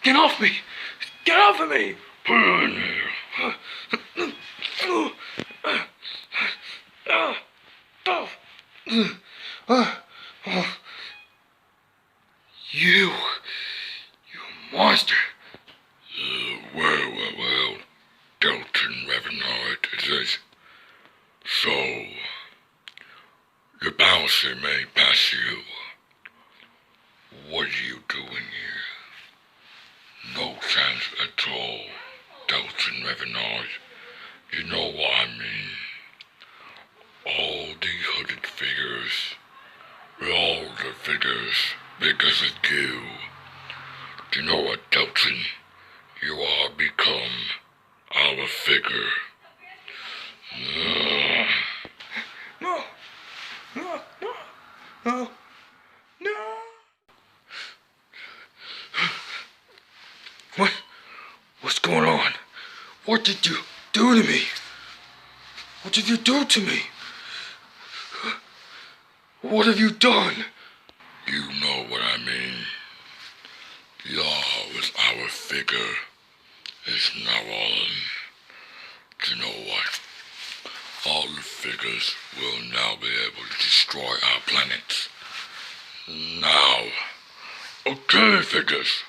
Get off me! Get off of me! You monster! Well, Delton Revenant, it is. So, the bouncer may pass you. What are you doing here? No chance at all, Delton Revenant. You know what I mean. All the hooded figures, all the figures big as a you. Do you know what, Delton? You are become our figure. No. What's going on? What did you do to me? What did you do to me? What have you done? You know what I mean. Law was our figure. It's now all. Do you know what? All the figures will now be able to destroy our planet. Now. Okay, figures.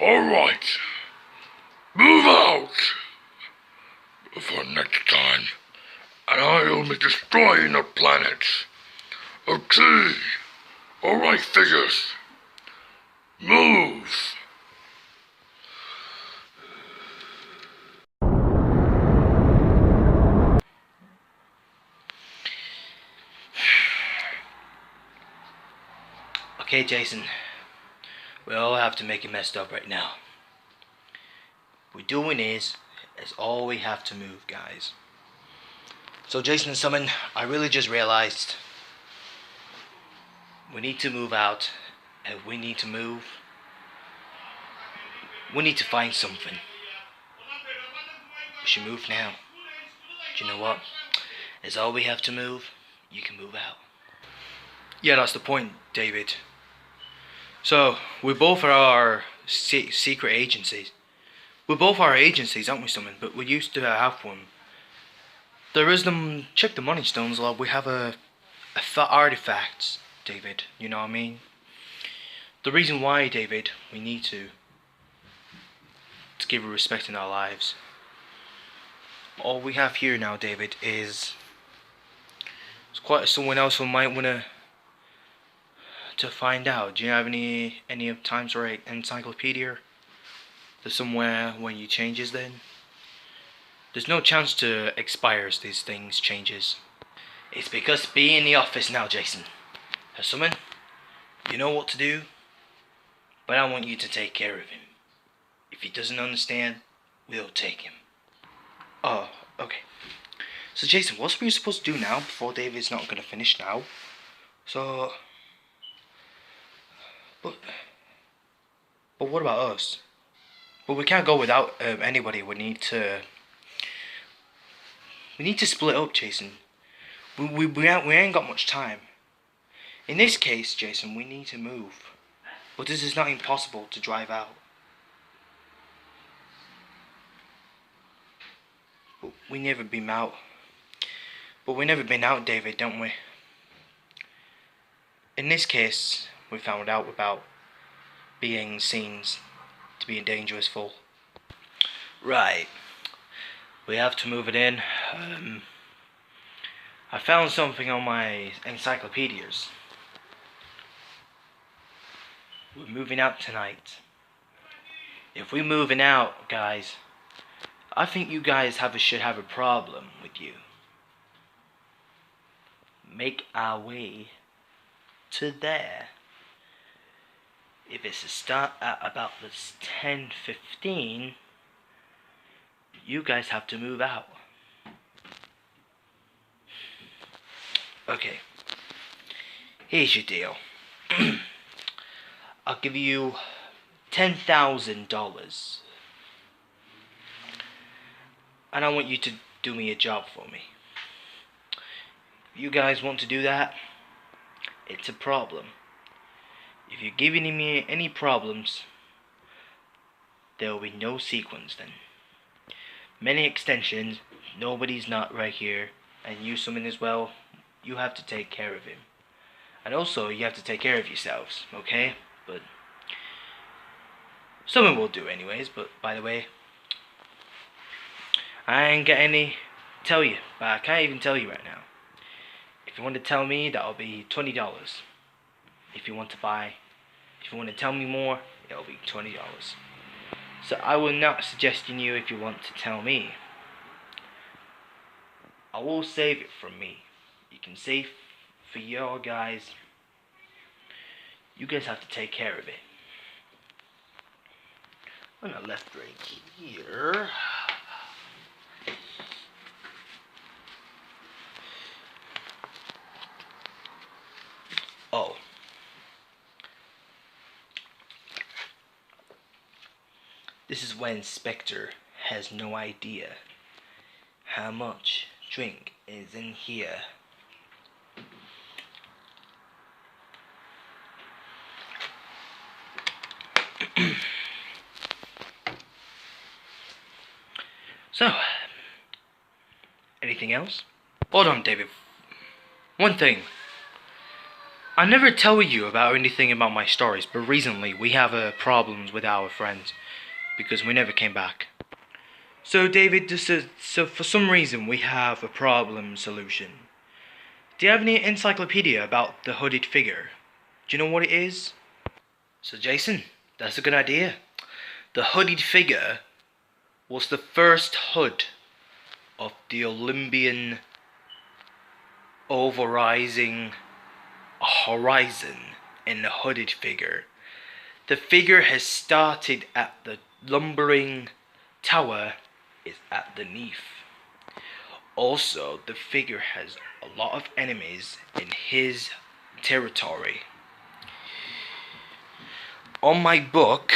Alright. Move out! For next time. And I'll be destroying the planet. Okay. Alright, figures. Move! Okay, Jason. We all have to make it messed up right now. What we're doing is all we have to move, guys. So, Jason and Summon, I really just realized we need to move out, and we need to move. We need to find something. We should move now. Do you know what? It's all we have to move. You can move out. Yeah, that's the point, David. So, we both are secret agencies. We both are agencies, aren't we, Summon? But we used to have one. There is them. Check the money stones, lad. We have a artifacts, David. You know what I mean? The reason why, David, we need to give respect in our lives. All we have here now, David, is it's quite someone else who might wanna to find out. Do you have any of Times Right encyclopedia? There's somewhere when you changes then. There's no chance to expires these things changes. It's because be in the office now, Jason. Summon, you know what to do, but I want you to take care of him. If he doesn't understand, we'll take him. Oh, okay. So Jason, what's we supposed to do now before David's not gonna finish now? So, but what about us? Well, we can't go without anybody. We need to split up, Jason. We ain't got much time. In this case, Jason, we need to move. But this is not impossible to drive out. we never been out. But we never been out, David, don't we? In this case, we found out about being seen to be a dangerous fool. Right. We have to move it in. I found something on my encyclopedias. We're moving out tonight. If we're moving out, guys, I think you guys should have a problem with you. Make our way to there. If it's to start at about this 10:15, you guys have to move out. Okay. Here's your deal. I'll give you $10,000. And I want you to do me a job for me. If you guys want to do that, it's a problem. If you're giving me any problems, there will be no sequence then. Many extensions, nobody's not right here, and you summon as well, you have to take care of him. And also, you have to take care of yourselves, okay? But someone will do anyways, but by the way, I ain't got any tell you, but I can't even tell you right now. If you want to tell me, that'll be $20. If you want to tell me more, it'll be $20. So I will not suggesting you if you want to tell me. I will save it from me. You can save for your guys. You guys have to take care of it. On the left right here. Oh. This is when Spectre has no idea how much drink is in here. So, anything else? Hold on, David. One thing. I never tell you about anything about my stories, but recently we have problems with our friends because we never came back. So, David, so for some reason we have a problem solution. Do you have any encyclopedia about the hooded figure? Do you know what it is? So, Jason, that's a good idea. The hooded figure was the first hood of the Olympian overrising horizon in the hooded figure. The figure has started at the lumbering tower is underneath. Also, the figure has a lot of enemies in his territory. On my book,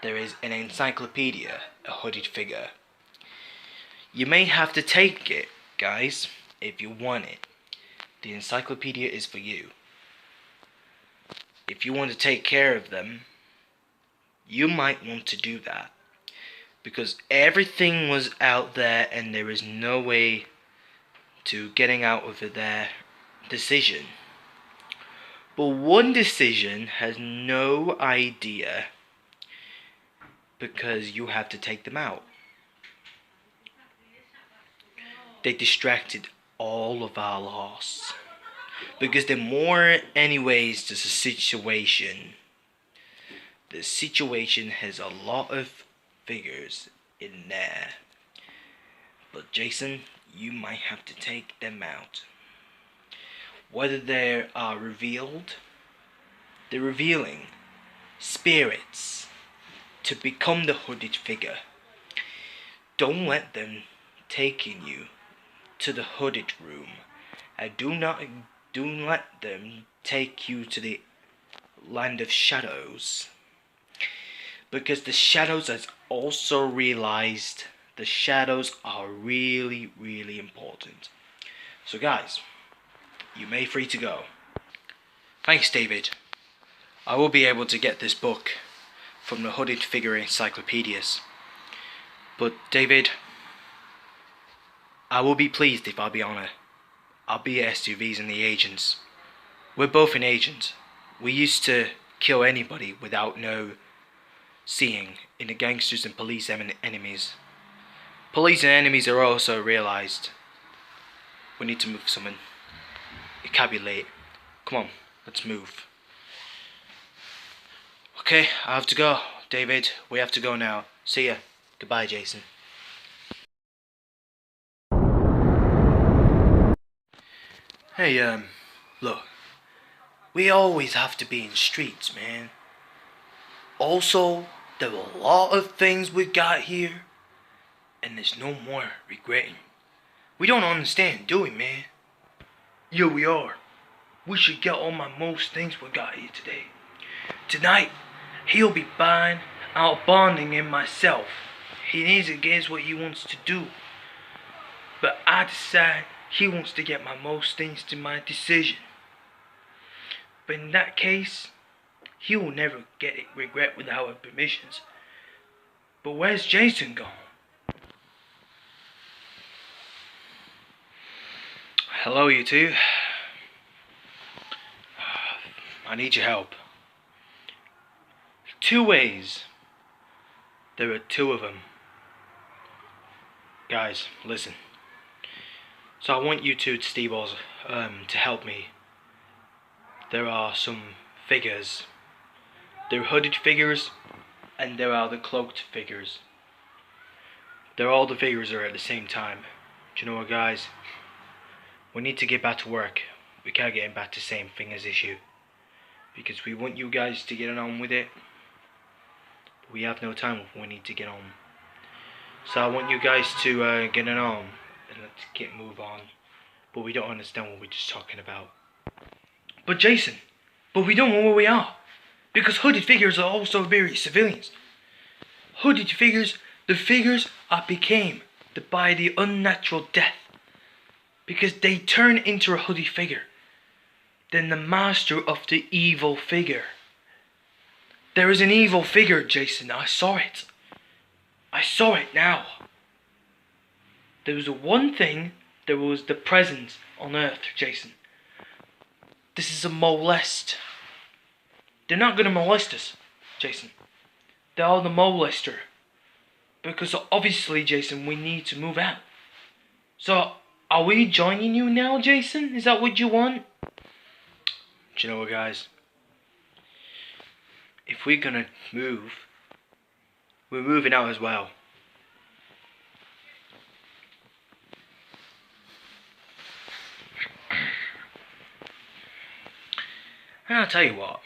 there is an encyclopedia, a hooded figure. You may have to take it, guys, if you want it. The encyclopedia is for you. If you want to take care of them, you might want to do that. Because everything was out there and there is no way to getting out of their decision. But one decision has no idea because you have to take them out. They distracted all of our loss. Because the more anyways there's a situation. The situation has a lot of figures in there. But Jason, you might have to take them out. Whether they are revealed, they're revealing spirits to become the hooded figure. Don't let them taking you to the hooded room. And do let them take you to the land of shadows. Because the shadows has also realized the shadows are really, really important. So guys, you may free to go. Thanks, David. I will be able to get this book from the hooded figure encyclopedias. But David, I will be pleased if I'll be on I'll be at SUVs and the agents. We're both an agent. We used to kill anybody without no seeing in the gangsters and police enemies. Police and enemies are also realized. We need to move someone. It can't be late. Come on, let's move. Okay, I have to go. David, we have to go now. See ya. Goodbye, Jason. Hey, look. We always have to be in streets, man. Also, there are a lot of things we got here, and there's no more regretting. We don't understand, do we, man? Yeah, we are. We should get on my most things we got here today. Tonight, he'll be buying out bonding in myself. He needs to get what he wants to do. But I decide he wants to get my most things to my decision. But in that case, he will never get it regret without our permissions. But where's Jason gone? Hello, you two. I need your help. Two ways. There are two of them. Guys, listen. So I want you two SteeBalls to help me. There are some figures. There are hooded figures, and there are the cloaked figures. All the figures are at the same time. Do you know what, guys? We need to get back to work. We can't get back to the same thing as issue. Because we want you guys to get on with it. But we have no time. We need to get on. So I want you guys to get it on. And let's move on. But we don't understand what we're just talking about. But Jason, we don't know where we are. Because hooded figures are also very civilians. Hooded figures, the figures I became by the unnatural death. Because they turn into a hooded figure. Then the master of the evil figure. There is an evil figure, Jason. I saw it. I saw it now. There was the one thing. There was the presence on Earth, Jason. This is a molest. They're not gonna molest us, Jason. They are the molester. Because obviously, Jason, we need to move out. So, are we joining you now, Jason? Is that what you want? Do you know what, guys? If we're gonna move, we're moving out as well. And I'll tell you what.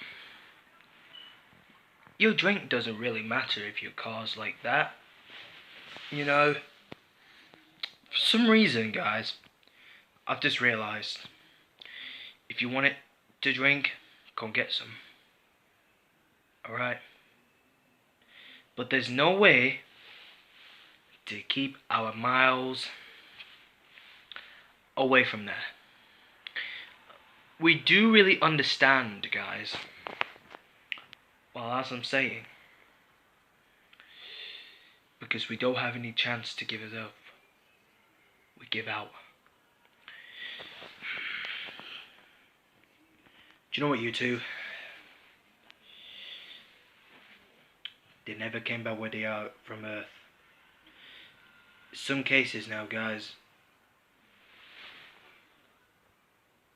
Your drink doesn't really matter if your car's like that. You know, for some reason, guys, I've just realised, if you want it to drink, go and get some. Alright? But there's no way to keep our miles away from there. We do really understand, guys. Well, as I'm saying, because we don't have any chance to give it up, we give out. Do you know what, you two? They never came back where they are from Earth. Some cases now, guys,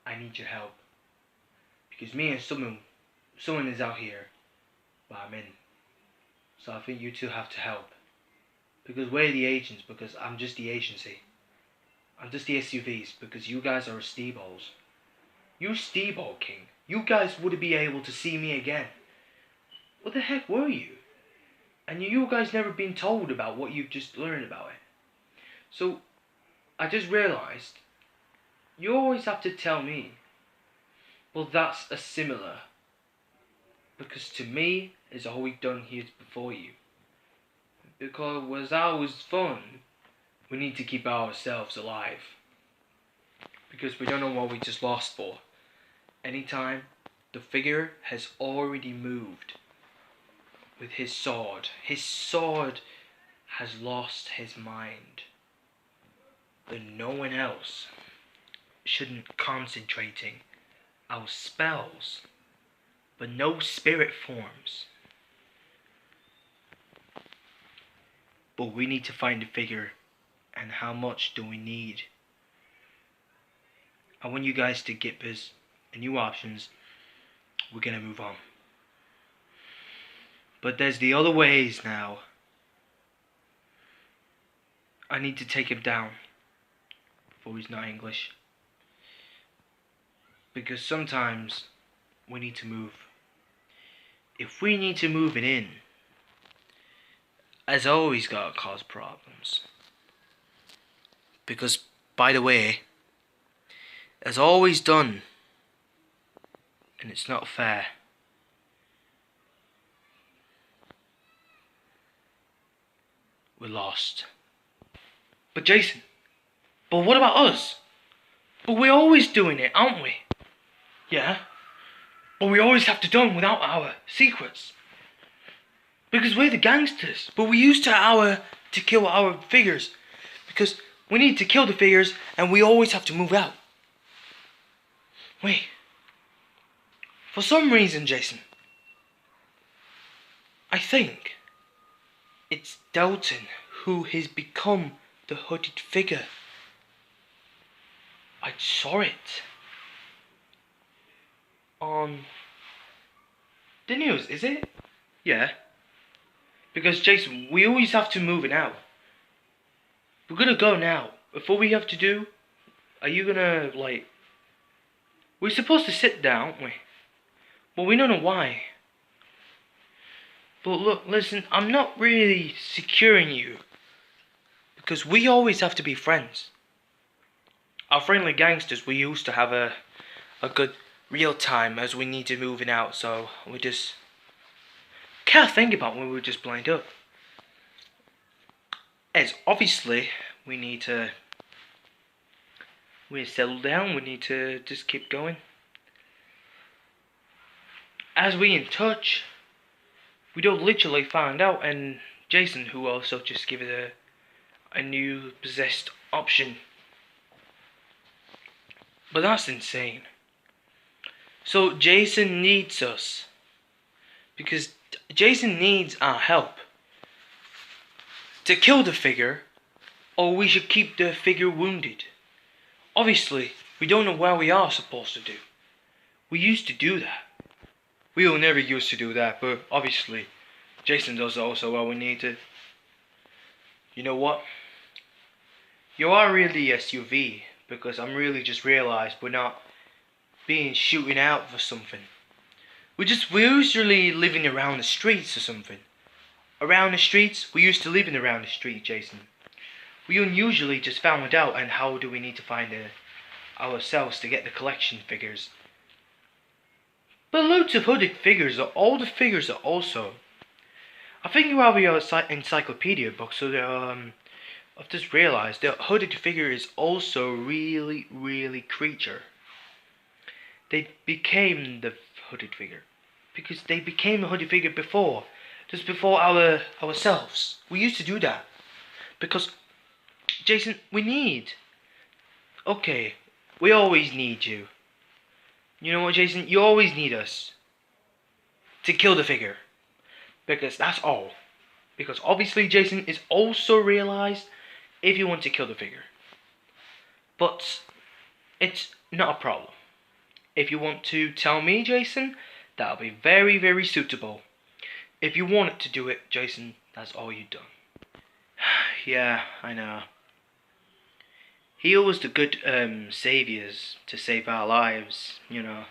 I need your help. Because me and someone is out here, but I'm in. So I think you two have to help. Because we're the agents, because I'm just the agency. I'm just the SUVs, because you guys are SteeBalls. You SteeBall King. You guys wouldn't be able to see me again. What the heck were you? And you guys never been told about what you've just learned about it. So, I just realised, you always have to tell me, well, that's a similar. Because to me, it's always done here before you. Because was always fun, we need to keep ourselves alive. Because we don't know what we just lost for. Anytime the figure has already moved with his sword has lost his mind. But no one else shouldn't concentrating our spells, but no spirit forms. But we need to find the figure, and how much do we need? I want you guys to give us new options. We're gonna move on. But there's the other ways now. I need to take him down before he's not English. Because sometimes we need to move. If we need to move it in, has always got to cause problems. Because, by the way, as always done, and it's not fair. We lost. But Jason, but what about us? But we're always doing it, aren't we? Yeah. But we always have to do it without our secrets. Because we're the gangsters. But we used to kill our figures. Because we need to kill the figures and we always have to move out. Wait. For some reason, Jason, I think it's Dalton who has become the hooded figure. I saw it on the news, is it? Yeah. Because Jason, we always have to move it out. We're gonna go now. Before we have to do, are you gonna we're supposed to sit down, aren't we? But we don't know why. But look, listen, I'm not really securing you. Because we always have to be friends. Our friendly gangsters, we used to have a good real time as we need to move it out, so we just can't think about when we were just blind up. As obviously we need to settle down, we need to just keep going. As we in touch, we don't literally find out, and Jason, who also just gave it a new possessed option. But that's insane. So Jason needs us. Because Jason needs our help. To kill the figure, or we should keep the figure wounded. Obviously, we don't know what we are supposed to do. We used to do that. We will never used to do that, but obviously, Jason does also what we need to. You know what? You are really SUV, because I'm really just realised we're not being shooting out for something. We're usually living around the streets or something. Around the streets? We used to live in around the street, Jason. We unusually just found out, and how do we need to find ourselves to get the collection figures? But loads of hooded figures, all the figures are also. I think you have your encyclopedia book, so I've just realised the hooded figure is also really creature. They became the hooded figure because they became a hooded figure before, just before ourselves. We used to do that because, Jason, okay, we always need you. You know what, Jason? You always need us to kill the figure. Because that's all. Because obviously Jason is also realised if you want to kill the figure. But it's not a problem. If you want to tell me, Jason, that'll be very suitable. If you wanted to do it, Jason, that's all you've done. Yeah, I know. He was the good saviors to save our lives, you know.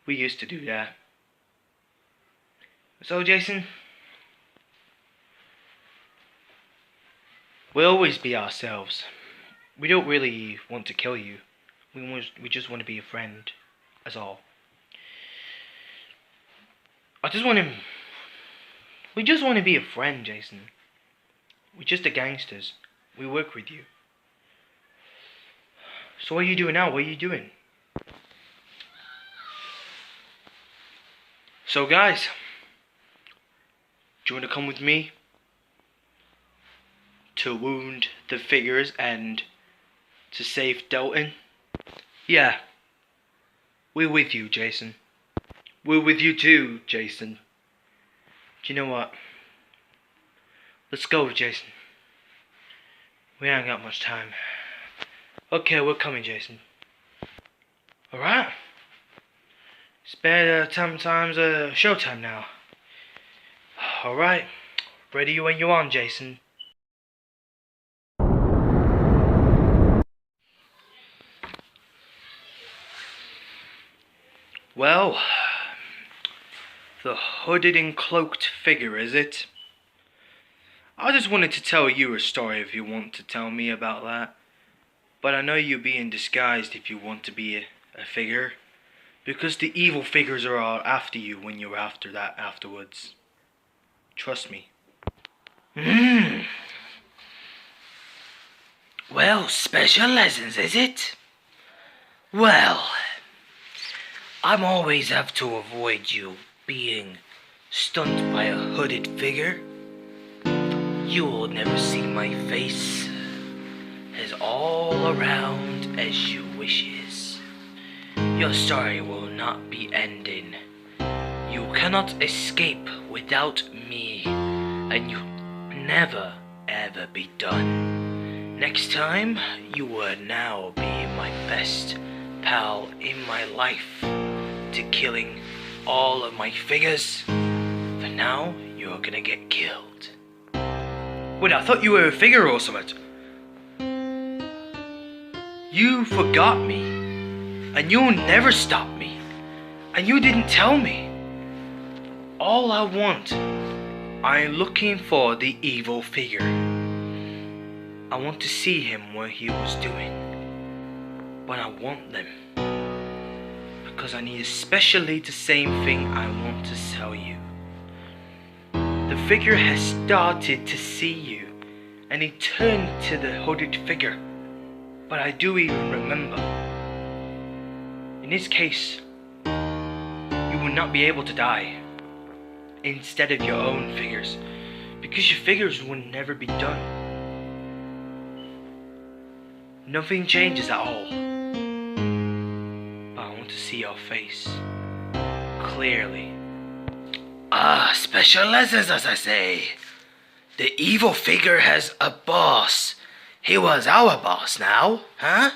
We used to do that. So, Jason, we'll always be ourselves. We don't really want to kill you. We just want to be a friend, that's all. We just want to be a friend, Jason. We're just the gangsters. We work with you. So what are you doing now? What are you doing? So guys, Do you want to come with me? To wound the figures and to save Dalton? Yeah. We're with you, Jason. We're with you too, Jason. Do you know what? Let's go, Jason. We ain't got much time. Okay, we're coming, Jason. Alright? It's better times showtime now. Alright. Ready when you on, Jason. Well, the hooded and cloaked figure, is it? I just wanted to tell you a story if you want to tell me about that. But I know you're being disguised if you want to be a figure. Because the evil figures are all after you when you're after that afterwards. Trust me. Well, special lessons, is it? Well, I'm always have to avoid you being stunned by a hooded figure. You will never see my face as all around as you wishes. Your story will not be ending. You cannot escape without me, and you never ever be done. Next time, you will now be my best pal in my life to killing all of my figures. For now, you're gonna get killed. Wait, I thought you were a figure or something. You forgot me, and you'll never stop me, and you didn't tell me. All I want, I'm looking for the evil figure. I want to see him what he was doing, but I want them, because I need especially the same thing I want to tell you. The figure has started to see you, and he turned to the hooded figure. But I do even remember. In this case, you will not be able to die instead of your own figures, because your figures will never be done. Nothing changes at all. But I want to see your face clearly. Special lessons, as I say. The evil figure has a boss. He was our boss now, huh?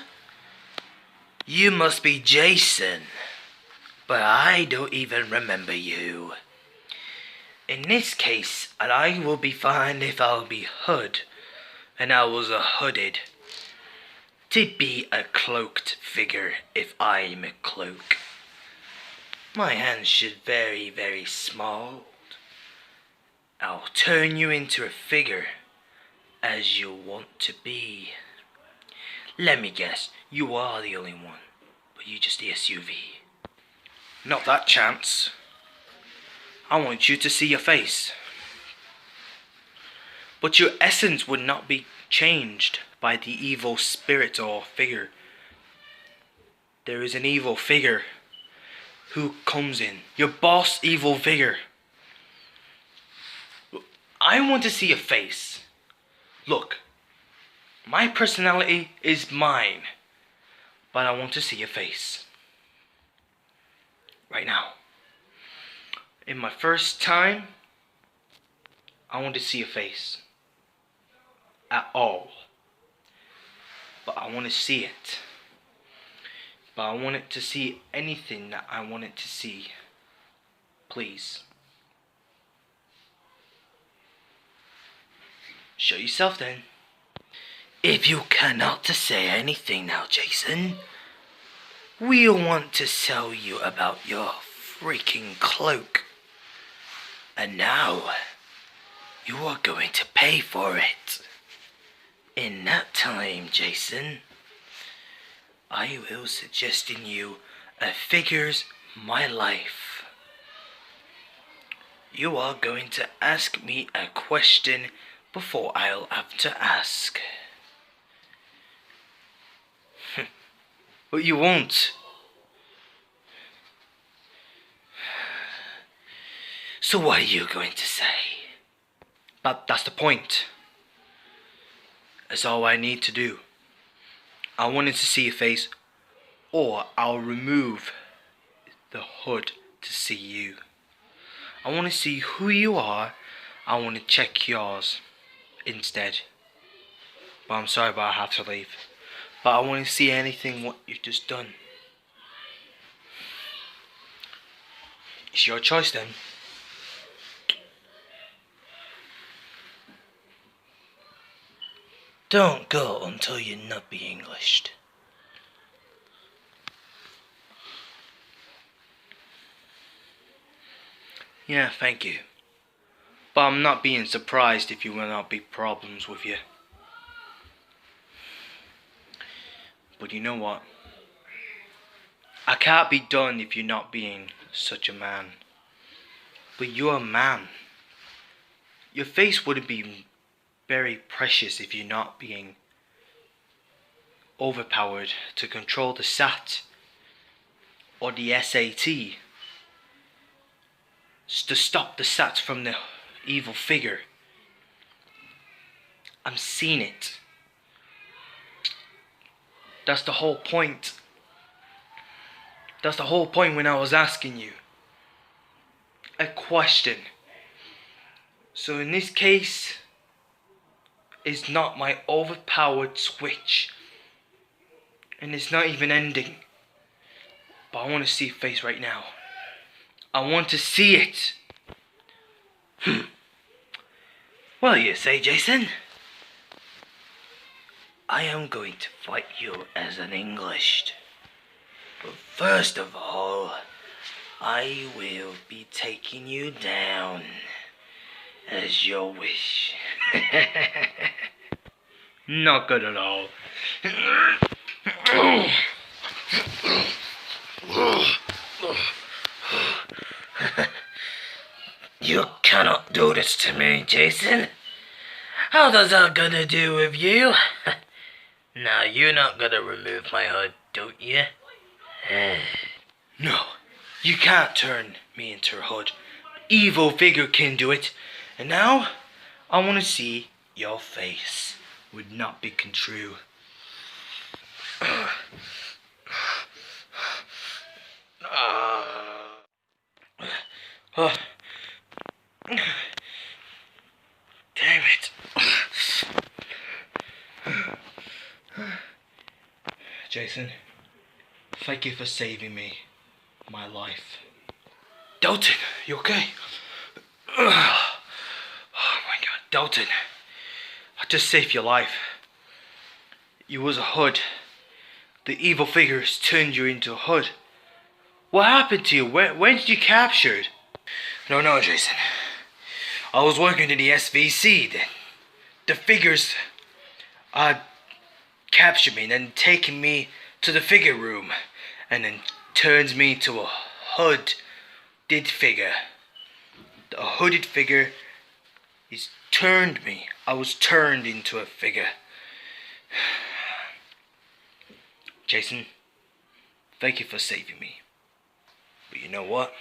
You must be Jason, but I don't even remember you. In this case, I will be fine if I'll be hood, and I was a hooded. To be a cloaked figure if I'm a cloak. My hands should very, very small. I'll turn you into a figure as you want to be. Let me guess, you are the only one, but you just the SUV. Not that chance. I want you to see your face. But your essence would not be changed by the evil spirit or figure. There is an evil figure who comes in. Your boss evil figure. I want to see your face. Look, my personality is mine, but I want to see your face. Right now. In my first time, I want to see your face. At all. But I want to see it. But I want it to see anything that I want it to see. Please. Show yourself then. If you cannot to say anything now, Jason, we'll want to tell you about your freaking cloak. And now, you are going to pay for it. In that time, Jason, I will suggesting you a figures my life. You are going to ask me a question before I'll have to ask. But you won't. So what are you going to say? But that's the point. That's all I need to do. I wanted to see your face, or I'll remove the hood to see you. I want to see who you are. I want to check yours instead. But I'm sorry, but I have to leave. But I want to see anything what you've just done. It's your choice then. Don't go until you're not being Englished. Yeah, thank you. But I'm not being surprised if you will not be problems with you. But you know what? I can't be done if you're not being such a man. But you're a man. Your face wouldn't be very precious if you're not being overpowered to control the SAT or the SAT. To stop the SAT from the evil figure. I'm seeing it. That's the whole point. That's the whole point when I was asking you a question. So in this case, it's not my overpowered switch. And it's not even ending. But I want to see your face right now. I want to see it. Well, you say, Jason? I am going to fight you as an English. But first of all, I will be taking you down as your wish. Not good at all. You cannot do this to me, Jason. How does that gonna do with you? Now you're not gonna remove my hood, don't you? No, you can't turn me into a hood. Evil figure can do it. And now, I want to see your face. Would not be true. Damn it. Jason, thank you for saving me, my life. Dalton, you okay? Oh my God, Dalton, I just saved your life. You was a hood. The evil figures turned you into a hood. What happened to you? When did you capture it? No, Jason. I was working in the SVC then. The figures captured me and then taken me to the figure room and then turns me to a hooded figure. A hooded figure is turned me. I was turned into a figure. Jason, thank you for saving me. But you know what?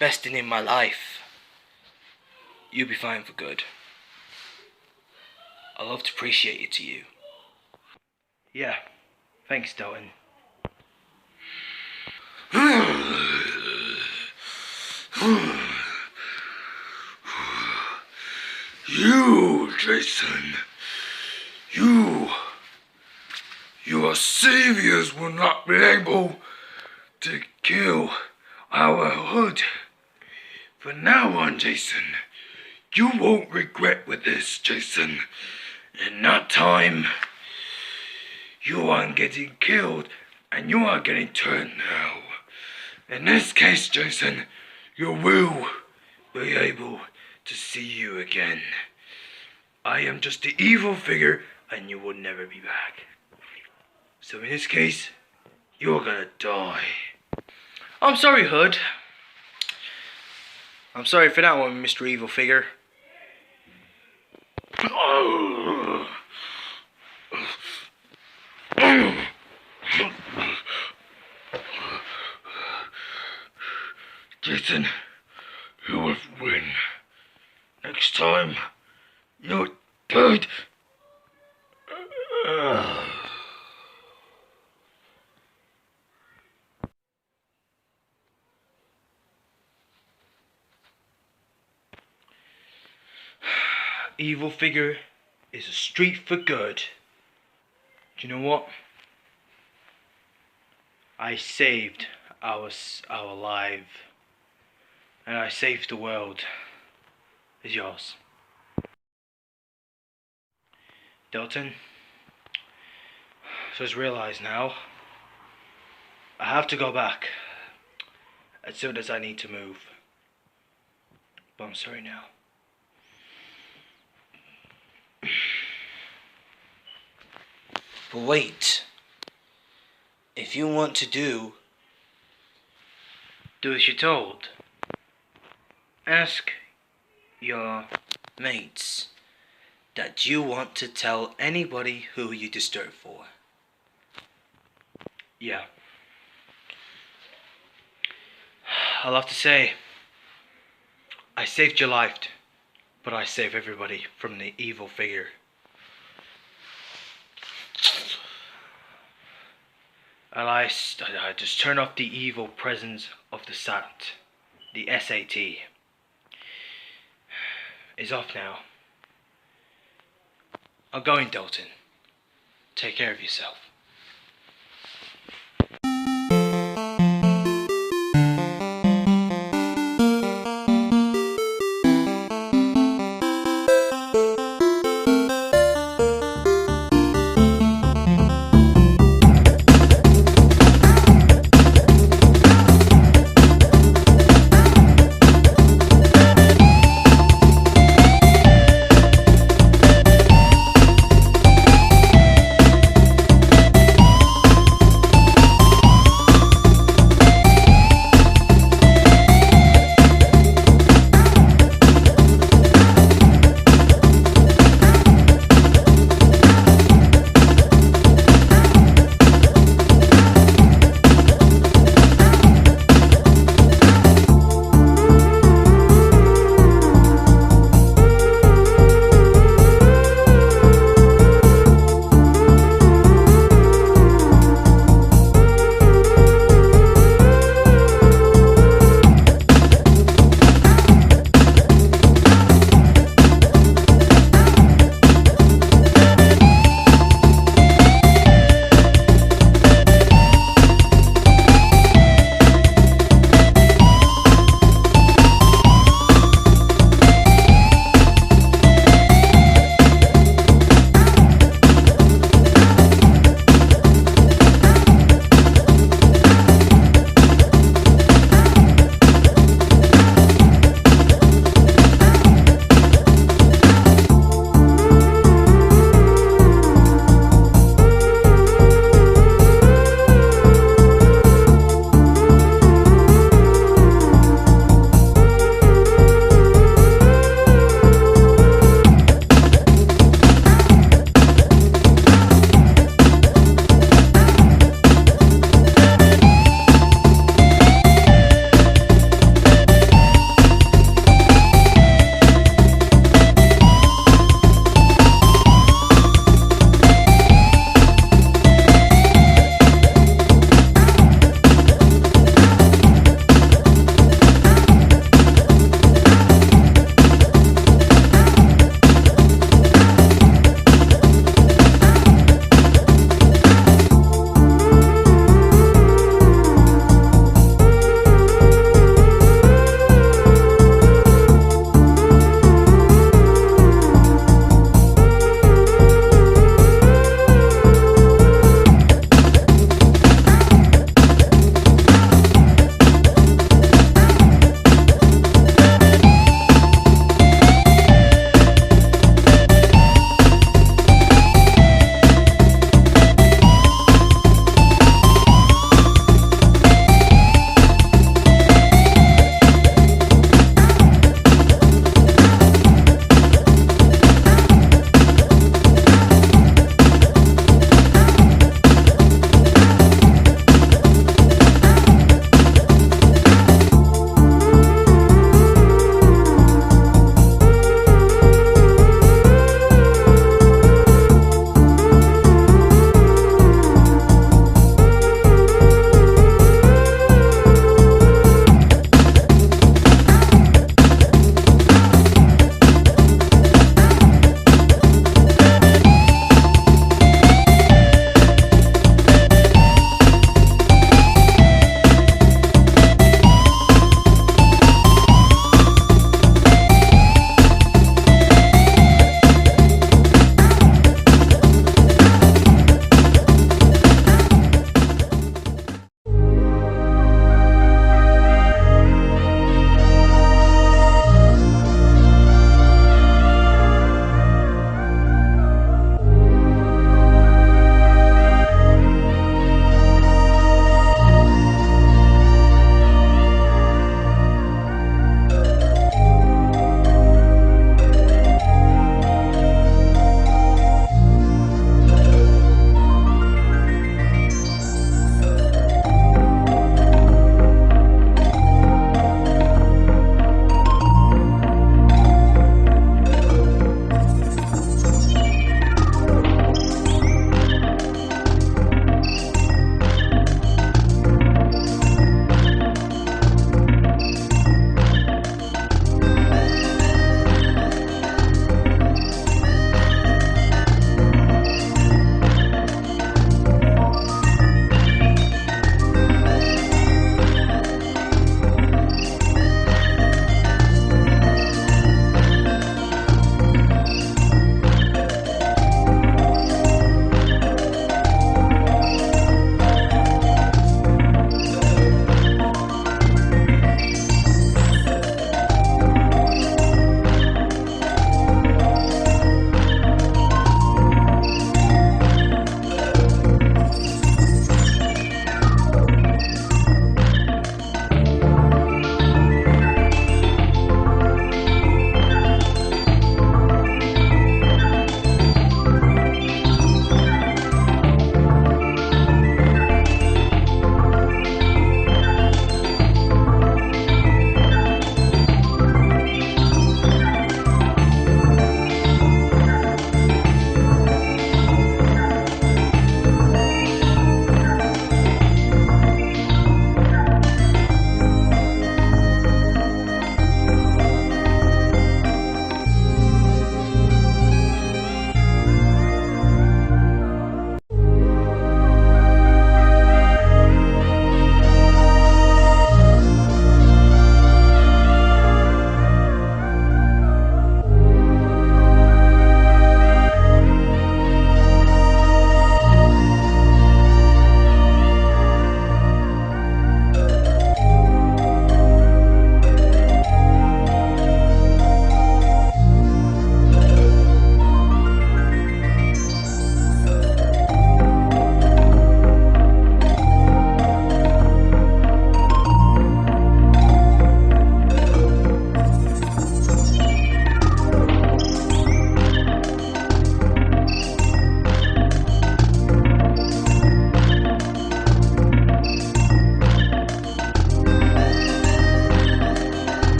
Best thing in my life. You'll be fine for good. I love to appreciate it to you. Yeah, thanks, Dalton. You, Jason, your saviors will not be able to kill our hood. From now on, Jason, you won't regret with this, Jason. In that time, you aren't getting killed and you are getting turned now. In this case, Jason, you will be able to see you again. I am just the evil figure and you will never be back. So in this case, you're gonna die. I'm sorry, Hood. I'm sorry for that one, Mr. Evil Figure. Jason, You will win. Next time, you're dead. Evil figure is a street for good. Do you know what? I saved our life, and I saved the world. It's yours. Dalton, so I just realised now, I have to go back as soon as I need to move. But I'm sorry now. But wait. If you want to do as you're told. Ask your mates that you want to tell anybody who you disturb for. Yeah. I'll have to say, I saved your life, but I saved everybody from the evil figure. And I just turn off the evil presence of the SAT. The SAT is off now. I'm going, Dalton. Take care of yourself.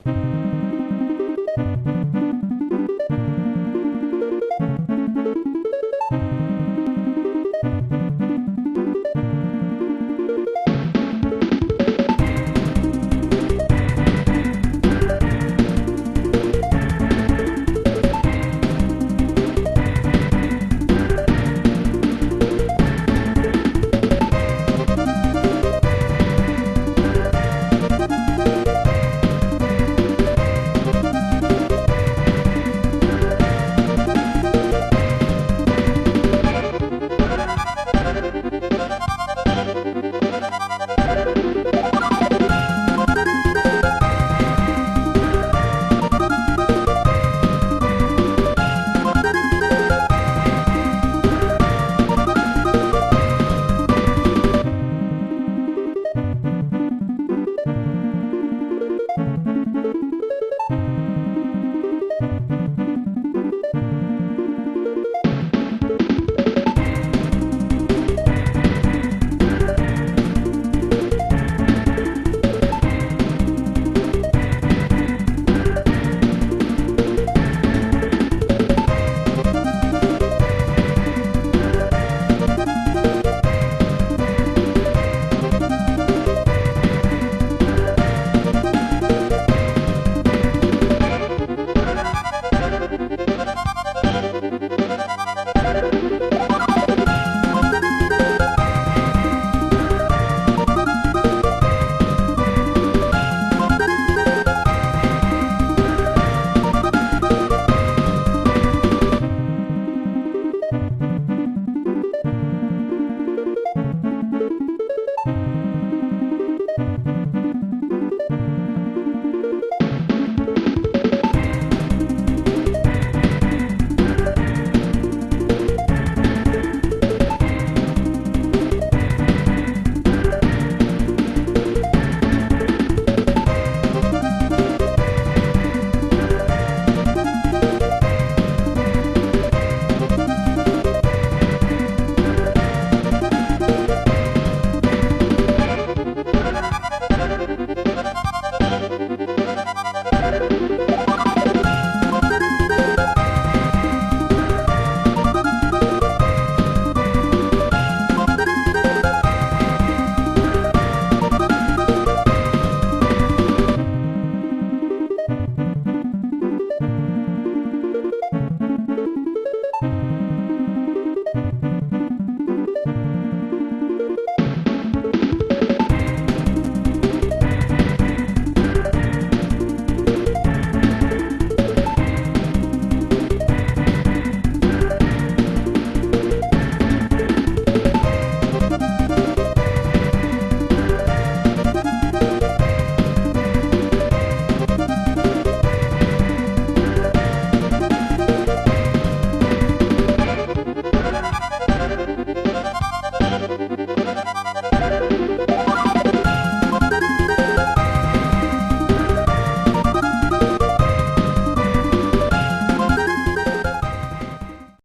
Bye.